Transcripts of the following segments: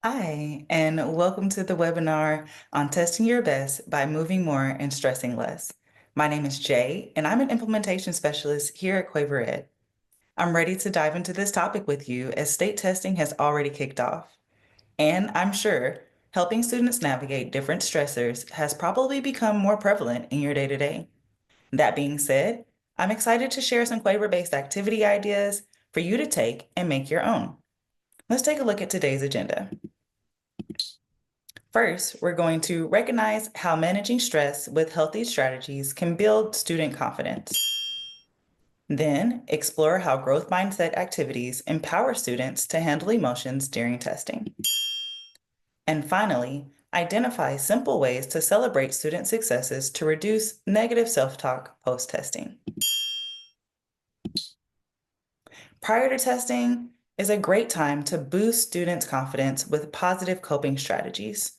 Hi, and welcome to the webinar on testing your best by moving more and stressing less. My name is Jay, and I'm an implementation specialist here at Quaver Ed. I'm ready to dive into this topic with you as state testing has already kicked off. And I'm sure helping students navigate different stressors has probably become more prevalent in your day-to-day. That being said, I'm excited to share some Quaver-based activity ideas for you to take and make your own. Let's take a look at today's agenda. First, we're going to recognize how managing stress with healthy strategies can build student confidence. Then, explore how growth mindset activities empower students to handle emotions during testing. And finally, identify simple ways to celebrate student successes to reduce negative self-talk post-testing. Prior to testing is a great time to boost students' confidence with positive coping strategies.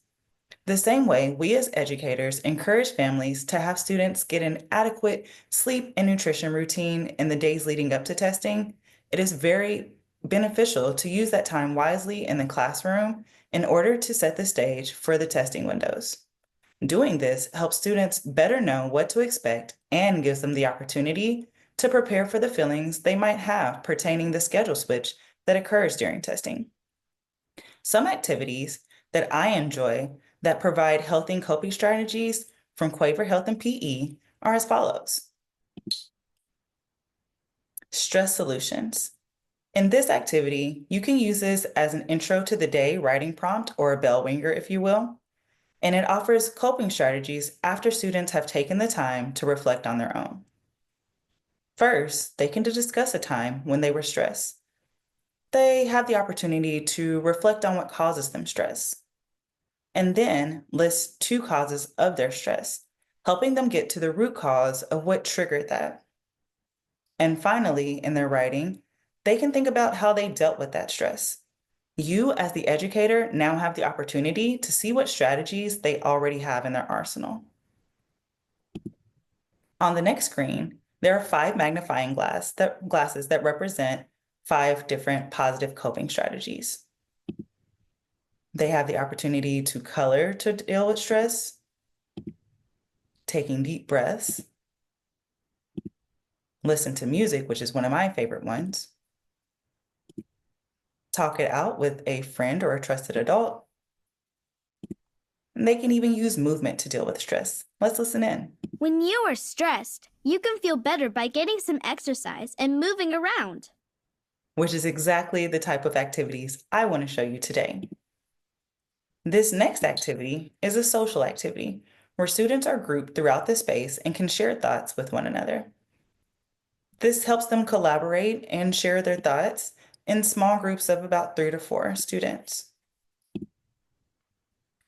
The same way we as educators encourage families to have students get an adequate sleep and nutrition routine in the days leading up to testing, it is very beneficial to use that time wisely in the classroom in order to set the stage for the testing windows. Doing this helps students better know what to expect and gives them the opportunity to prepare for the feelings they might have pertaining the schedule switch that occurs during testing. Some activities that I enjoy that provide health and coping strategies from Quaver Health and PE are as follows. Stress solutions. In this activity, you can use this as an intro to the day writing prompt or a bell ringer, if you will, and it offers coping strategies after students have taken the time to reflect on their own. First, they can discuss a time when they were stressed. They have the opportunity to reflect on what causes them stress, and then list two causes of their stress, helping them get to the root cause of what triggered that. And finally, in their writing, they can think about how they dealt with that stress. You, as the educator, now have the opportunity to see what strategies they already have in their arsenal. On the next screen, there are 5 magnifying glasses that represent 5 different positive coping strategies. They have the opportunity to color to deal with stress, taking deep breaths, listen to music, which is one of my favorite ones, talk it out with a friend or a trusted adult, and they can even use movement to deal with stress. Let's listen in. When you are stressed, you can feel better by getting some exercise and moving around. Which is exactly the type of activities I want to show you today. This next activity is a social activity where students are grouped throughout the space and can share thoughts with one another. This helps them collaborate and share their thoughts in small groups of about 3 to 4 students.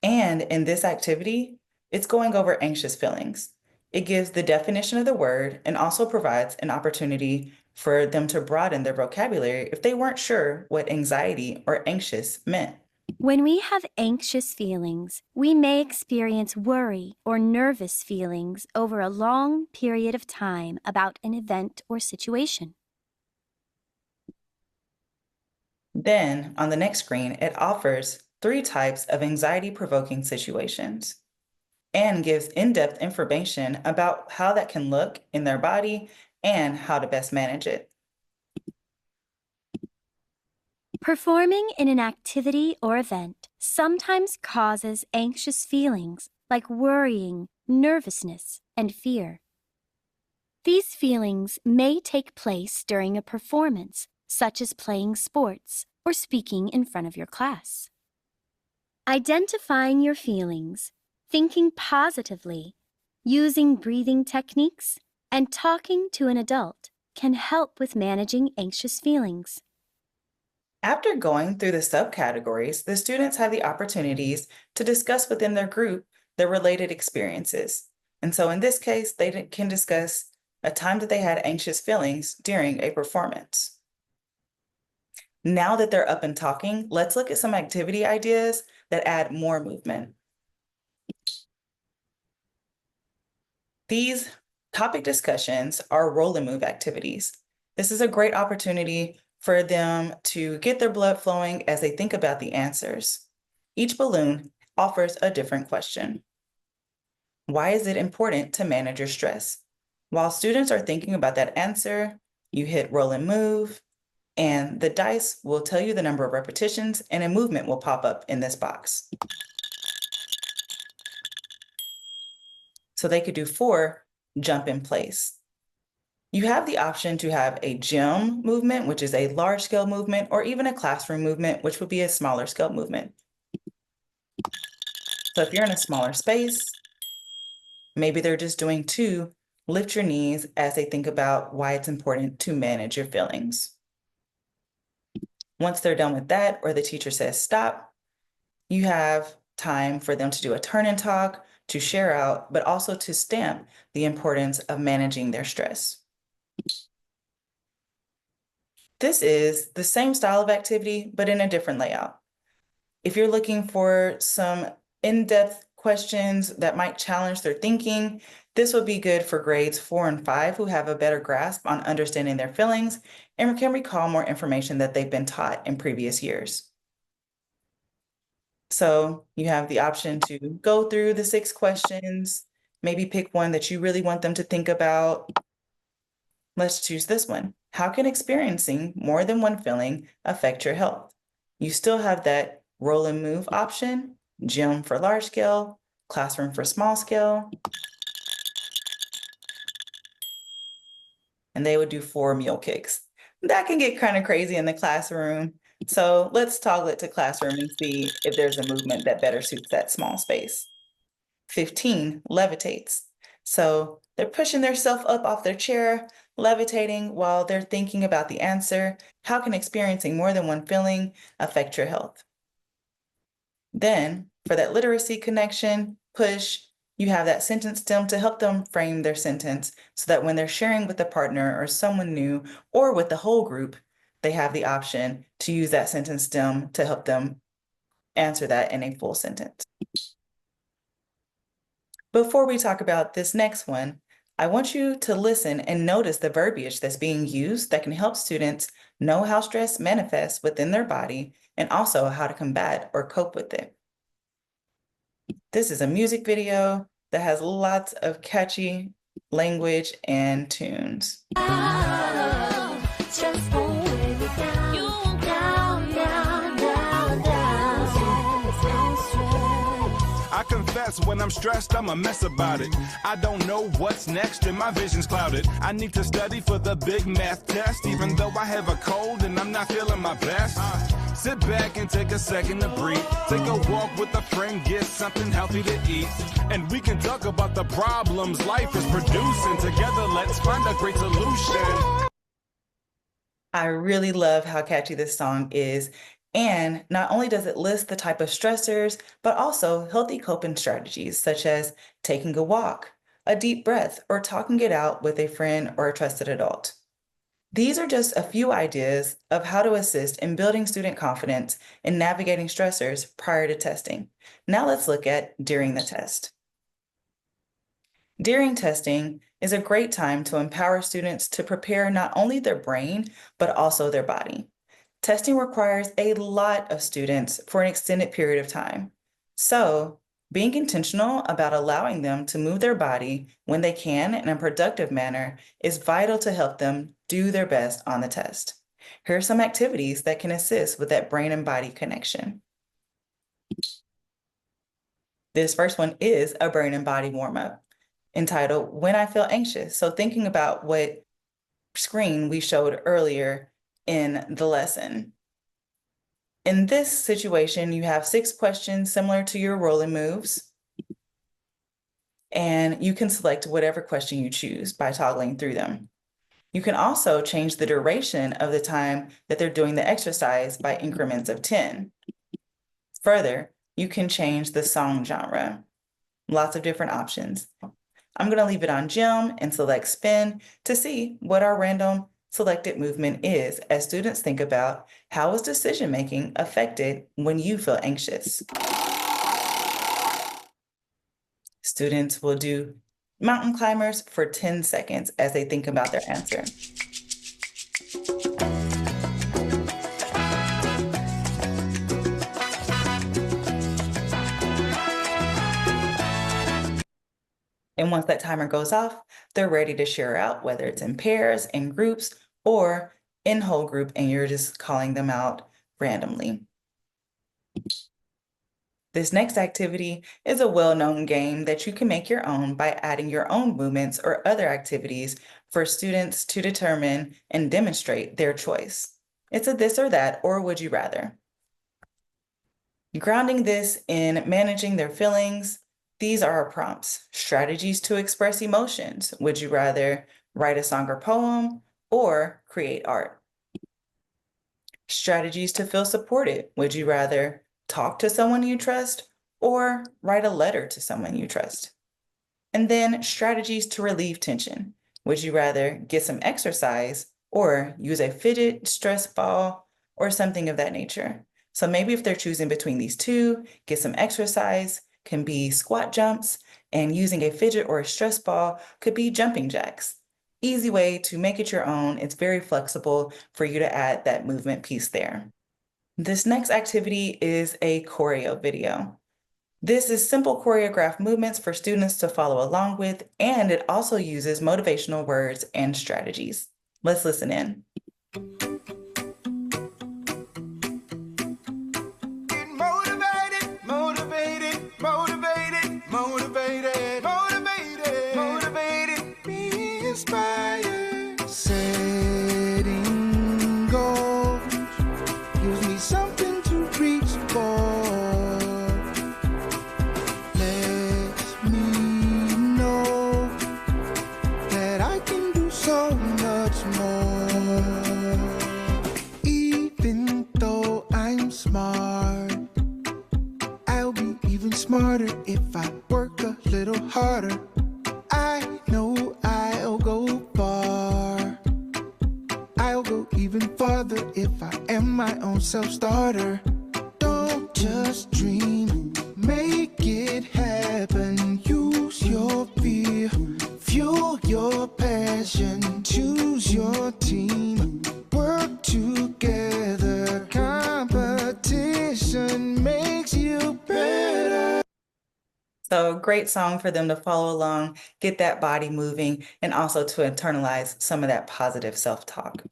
And in this activity, it's going over anxious feelings. It gives the definition of the word and also provides an opportunity for them to broaden their vocabulary if they weren't sure what anxiety or anxious meant. When we have anxious feelings, we may experience worry or nervous feelings over a long period of time about an event or situation. Then, on the next screen, it offers 3 types of anxiety-provoking situations and gives in-depth information about how that can look in their body and how to best manage it. Performing in an activity or event sometimes causes anxious feelings like worrying, nervousness, and fear. These feelings may take place during a performance, such as playing sports or speaking in front of your class. Identifying your feelings, thinking positively, using breathing techniques, and talking to an adult can help with managing anxious feelings. After going through the subcategories, the students have the opportunities to discuss within their group their related experiences. And so in this case, they can discuss a time that they had anxious feelings during a performance. Now that they're up and talking, let's look at some activity ideas that add more movement. These topic discussions are roll and move activities. This is a great opportunity for them to get their blood flowing as they think about the answers. Each balloon offers a different question. Why is it important to manage your stress? While students are thinking about that answer, you hit roll and move, and the dice will tell you the number of repetitions, and a movement will pop up in this box. So they could do 4 jump in place. You have the option to have a gym movement, which is a large scale movement, or even a classroom movement, which would be a smaller scale movement. So if you're in a smaller space, maybe they're just doing 2, lift your knees as they think about why it's important to manage your feelings. Once they're done with that, or the teacher says stop, you have time for them to do a turn and talk, to share out, but also to stamp the importance of managing their stress. This is the same style of activity, but in a different layout. If you're looking for some in-depth questions that might challenge their thinking, this would be good for grades 4 and 5 who have a better grasp on understanding their feelings and can recall more information that they've been taught in previous years. So you have the option to go through the 6 questions, maybe pick one that you really want them to think about. Let's choose this one. How can experiencing more than one feeling affect your health? You still have that roll and move option, gym for large scale, classroom for small scale, and they would do 4 mule kicks. That can get kind of crazy in the classroom. So let's toggle it to classroom and see if there's a movement that better suits that small space. 15, levitates. So they're pushing themselves up off their chair, levitating while they're thinking about the answer. How can experiencing more than one feeling affect your health? Then, for that literacy connection, push, you have that sentence stem to help them frame their sentence so that when they're sharing with a partner or someone new or with the whole group, they have the option to use that sentence stem to help them answer that in a full sentence. Before we talk about this next one, I want you to listen and notice the verbiage that's being used that can help students know how stress manifests within their body and also how to combat or cope with it. This is a music video that has lots of catchy language and tunes. I confess when I'm stressed, I'm a mess about it. I don't know what's next and my vision's clouded. I need to study for the big math test, even though I have a cold and I'm not feeling my best. Sit back and take a second to breathe. Take a walk with a friend, get something healthy to eat. And we can talk about the problems life is producing. Together, let's find a great solution. I really love how catchy this song is. And not only does it list the type of stressors, but also healthy coping strategies such as taking a walk, a deep breath, or talking it out with a friend or a trusted adult. These are just a few ideas of how to assist in building student confidence and navigating stressors prior to testing. Now let's look at during the test. During testing is a great time to empower students to prepare not only their brain, but also their body. Testing requires a lot of students for an extended period of time. So, being intentional about allowing them to move their body when they can in a productive manner is vital to help them do their best on the test. Here are some activities that can assist with that brain and body connection. This first one is a brain and body warm-up entitled When I Feel Anxious. So thinking about what screen we showed earlier in the lesson. In this situation, you have 6 questions similar to your rolling moves, and you can select whatever question you choose by toggling through them. You can also change the duration of the time that they're doing the exercise by increments of 10. Further, you can change the song genre. Lots of different options. I'm going to leave it on gym and select spin to see what our random selected movement is as students think about how is decision-making affected when you feel anxious. Students will do mountain climbers for 10 seconds as they think about their answer. And once that timer goes off, they're ready to share out, whether it's in pairs, in groups, or in whole group, and you're just calling them out randomly. This next activity is a well-known game that you can make your own by adding your own movements or other activities for students to determine and demonstrate their choice. It's a this or that, or would you rather. Grounding this in managing their feelings, these are our prompts. Strategies to express emotions. Would you rather write a song or poem or create art? Strategies to feel supported. Would you rather talk to someone you trust or write a letter to someone you trust? And then strategies to relieve tension. Would you rather get some exercise or use a fidget, stress ball, or something of that nature? So maybe if they're choosing between these two, get some exercise can be squat jumps, and using a fidget or a stress ball could be jumping jacks. Easy way to make it your own. It's very flexible for you to add that movement piece there. This next activity is a choreo video. This is simple choreographed movements for students to follow along with, and it also uses motivational words and strategies. Let's listen in. Motivated, motivated, motivated, motivated, motivated, motivated, be inspired. Setting goals gives me something to reach for. Lets me know that I can do so much more. Even though I'm smart, I'll be even smarter if I work a little harder. I know I'll go far. I'll go even farther if I am my own self-starter. Don't just dream, make it happen. Use your fear, fuel your passion. Choose your team, work together. Competition makes you better. So great song for them to follow along, get that body moving, and also to internalize some of that positive self-talk.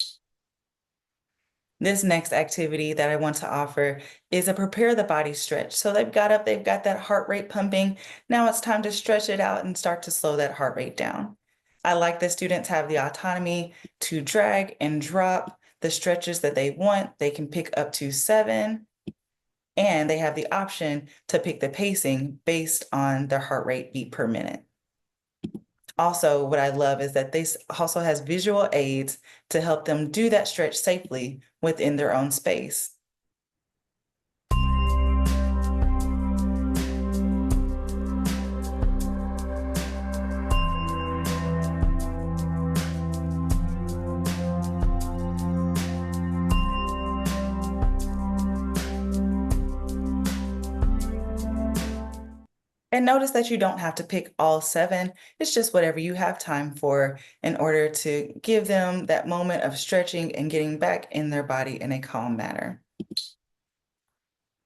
This next activity that I want to offer is a prepare the body stretch. So they've got up, they've got that heart rate pumping. Now it's time to stretch it out and start to slow that heart rate down. I like that students have the autonomy to drag and drop the stretches that they want. They can pick up to 7, and they have the option to pick the pacing based on their heart rate beat per minute. Also, what I love is that this also has visual aids to help them do that stretch safely within their own space. And notice that you don't have to pick all 7. It's just whatever you have time for in order to give them that moment of stretching and getting back in their body in a calm manner.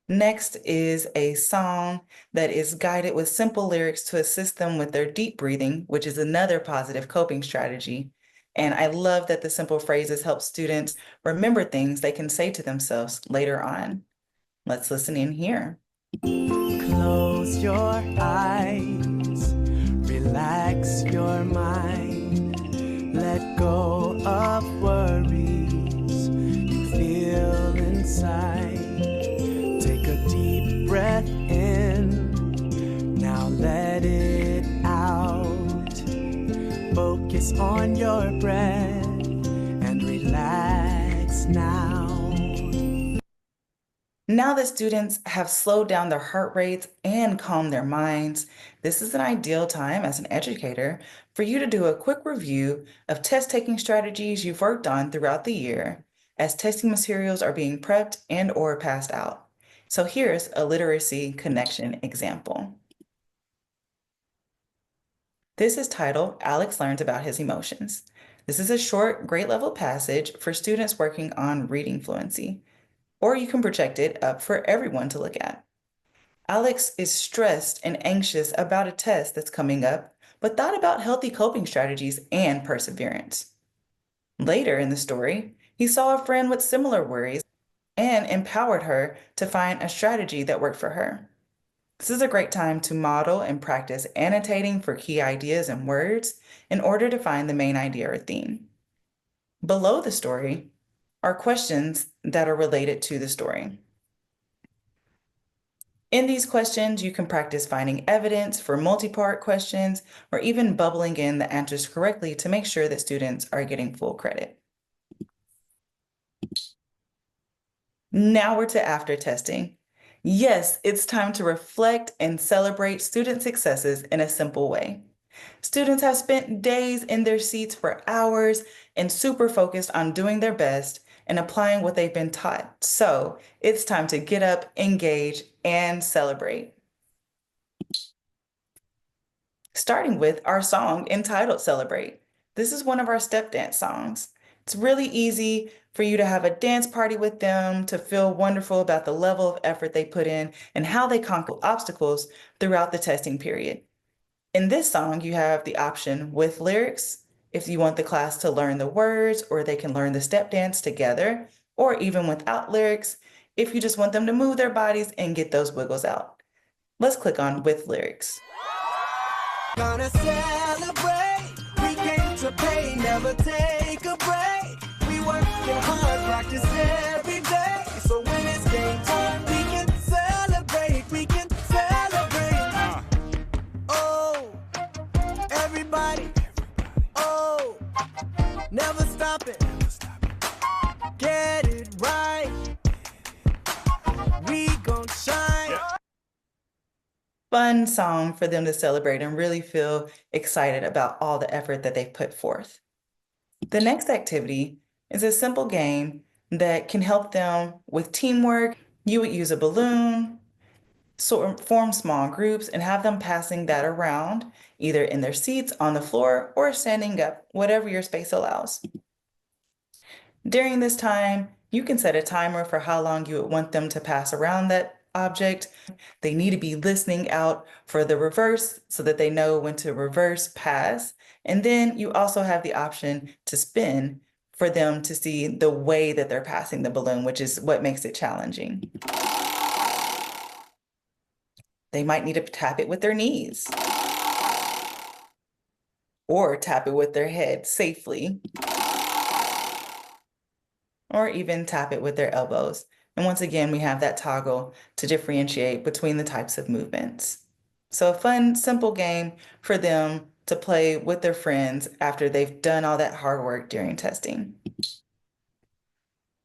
Next is a song that is guided with simple lyrics to assist them with their deep breathing, which is another positive coping strategy. And I love that the simple phrases help students remember things they can say to themselves later on. Let's listen in here. Close your eyes, relax your mind, let go of worries you feel inside. Take a deep breath in, now let it out. Focus on your breath and relax now. Now that students have slowed down their heart rates and calmed their minds, this is an ideal time as an educator for you to do a quick review of test-taking strategies you've worked on throughout the year as testing materials are being prepped and/or passed out. So here's a literacy connection example. This is titled Alex Learns About His Emotions. This is a short grade level passage for students working on reading fluency, or you can project it up for everyone to look at. Alex is stressed and anxious about a test that's coming up, but thought about healthy coping strategies and perseverance. Later in the story, he saw a friend with similar worries and empowered her to find a strategy that worked for her. This is a great time to model and practice annotating for key ideas and words in order to find the main idea or theme. Below the story are questions that are related to the story. In these questions, you can practice finding evidence for multi-part questions or even bubbling in the answers correctly to make sure that students are getting full credit. Now we're to after testing. Yes, it's time to reflect and celebrate student successes in a simple way. Students have spent days in their seats for hours and super focused on doing their best and applying what they've been taught. So it's time to get up, engage, and celebrate. Starting with our song entitled Celebrate. This is one of our step dance songs. It's really easy for you to have a dance party with them, to feel wonderful about the level of effort they put in and how they conquer obstacles throughout the testing period. In this song, you have the option with lyrics if you want the class to learn the words or they can learn the step dance together, or even without lyrics if you just want them to move their bodies and get those wiggles out. Let's click on with lyrics. Gonna celebrate. We came to play, never take a break. We working hard, practice every day. So when it's game time, we can celebrate. We can celebrate. Oh, everybody. Oh, never stop it. Get it right. We gon' shine. Fun song for them to celebrate and really feel excited about all the effort that they've put forth. The next activity is a simple game that can help them with teamwork. You would use a balloon, form small groups, and have them passing that around, either in their seats, on the floor, or standing up, whatever your space allows. During this time, you can set a timer for how long you would want them to pass around that object. They need to be listening out for the reverse so that they know when to reverse pass. And then you also have the option to spin for them to see the way that they're passing the balloon, which is what makes it challenging. They might need to tap it with their knees or tap it with their head safely, or even tap it with their elbows. And once again, we have that toggle to differentiate between the types of movements. So a fun, simple game for them to play with their friends after they've done all that hard work during testing.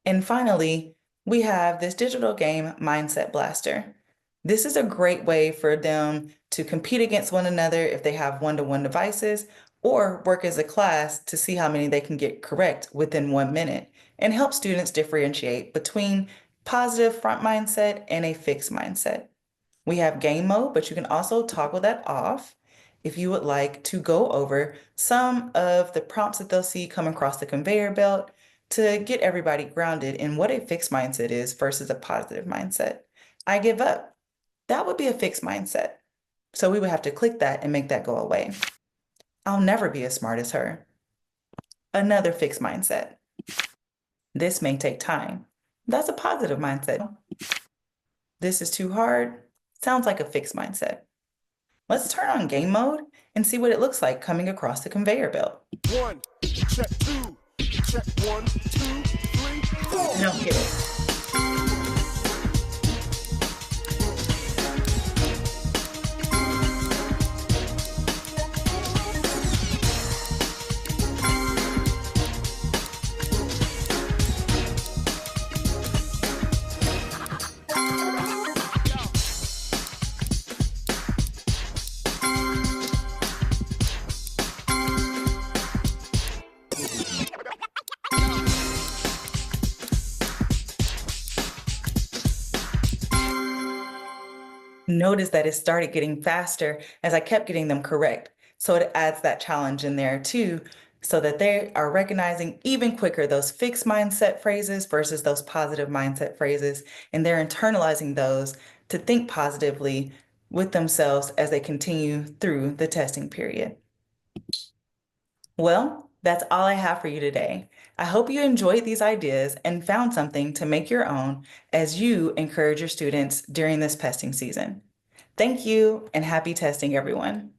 And finally, we have this digital game, Mindset Blaster. This is a great way for them to compete against one another if they have one-to-one devices, or work as a class to see how many they can get correct within 1 minute, and help students differentiate between positive front mindset and a fixed mindset. We have game mode, but you can also toggle that off if you would like to go over some of the prompts that they'll see come across the conveyor belt to get everybody grounded in what a fixed mindset is versus a positive mindset. I give up. That would be a fixed mindset. So we would have to click that and make that go away. I'll never be as smart as her. Another fixed mindset. This may take time. That's a positive mindset. This is too hard. Sounds like a fixed mindset. Let's turn on game mode and see what it looks like coming across the conveyor belt. 1, check 2, check 1, 2, 3, 4. I don't get it. Notice that it started getting faster as I kept getting them correct. So it adds that challenge in there too, so that they are recognizing even quicker those fixed mindset phrases versus those positive mindset phrases. And they're internalizing those to think positively with themselves as they continue through the testing period. Well, that's all I have for you today. I hope you enjoyed these ideas and found something to make your own as you encourage your students during this testing season. Thank you and happy testing, everyone.